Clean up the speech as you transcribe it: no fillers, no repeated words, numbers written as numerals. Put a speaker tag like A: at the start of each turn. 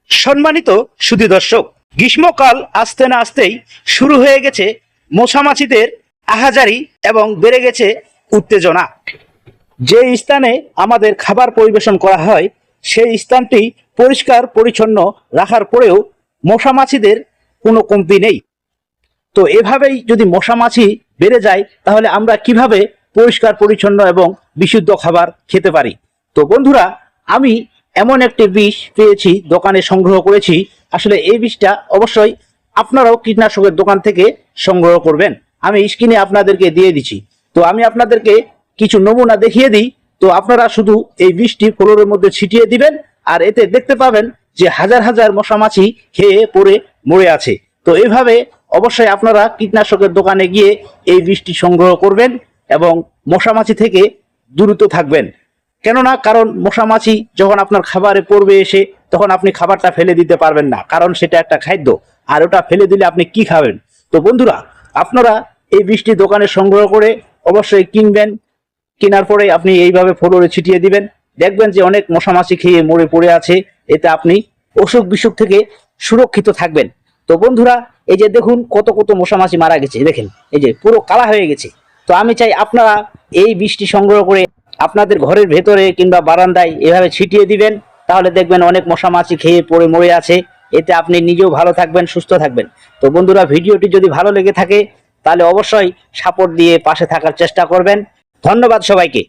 A: সম্মানিত সুধী দর্শক, গ্রীষ্মকাল আসতে না আসতেই শুরু হয়ে গেছে মশামাছিদের আহাজারি এবং বেড়ে গেছে উত্তেজনা। যে স্থানে আমাদের খাবার পরিবেশন করা হয় সেই স্থানটি পরিষ্কার পরিচ্ছন্ন রাখার পরেও মশামাছিদের কোনো কমতি নেই। তো এভাবেই যদি মশামাছি বেড়ে যায় তাহলে আমরা কিভাবে পরিষ্কার পরিচ্ছন্ন এবং বিশুদ্ধ খাবার খেতে পারি? তো বন্ধুরা, আমি এমন একটি বিষ পেয়েছি, দোকানে সংগ্রহ করেছি। আসলে এই বিষটা অবশ্যই আপনারাও কীটনাশকের দোকান থেকে সংগ্রহ করবেন। আমি স্ক্রিনে আপনাদেরকে দিয়ে দিচ্ছি। তো আমি আপনাদেরকে কিছু নমুনা দেখিয়ে দিই। তো আপনারা শুধু এই বিষটি ফ্লোরের মধ্যে ছিটিয়ে দিবেন, আর এতে দেখতে পাবেন যে হাজার হাজার মশামাছি খেয়ে পড়ে মরে আছে। তো এইভাবে অবশ্যই আপনারা কীটনাশকের দোকানে গিয়ে এই বিষটি সংগ্রহ করবেন এবং মশামাছি থেকে দূরত থাকবেন। কেননা কারণ মশামাছি যখন আপনার খাবারে পড়বে এসে, তখন আপনি খাবারটা ফেলে দিতে পারবেন না, কারণ সেটা একটা খাদ্য, আর ওটা ফেলে দিলে আপনি কি খাবেন? তো বন্ধুরা, আপনারা এই বিষটি দোকানে সংগ্রহ করে অবশ্যই কিনবেন। কেনার পরে আপনি এইভাবে ফ্লোরে ছিটিয়ে দিবেন, দেখবেন যে অনেক মশামাছি খেয়ে মরে পড়ে আছে। এতে আপনি অসুখ বিসুখ থেকে সুরক্ষিত থাকবেন। তো বন্ধুরা, এই যে দেখুন কত কত মশামাছি মারা গেছে, দেখেন এই যে পুরো কালা হয়ে গেছে। তো আমি চাই আপনারা এই বিষটি সংগ্রহ করে আপনাদের ঘরের ভেতরে কিংবা বারান্দায় এভাবে ছিটিয়ে দিবেন, তাহলে দেখবেন অনেক মশামাছি খেয়ে পড়ে মরে আছে। এতে আপনি নিজেও ভালো থাকবেন, সুস্থ থাকবেন। তো বন্ধুরা, ভিডিওটি যদি ভালো লেগে থাকে তাহলে অবশ্যই সাপোর্ট দিয়ে পাশে থাকার চেষ্টা করবেন। ধন্যবাদ সবাইকে।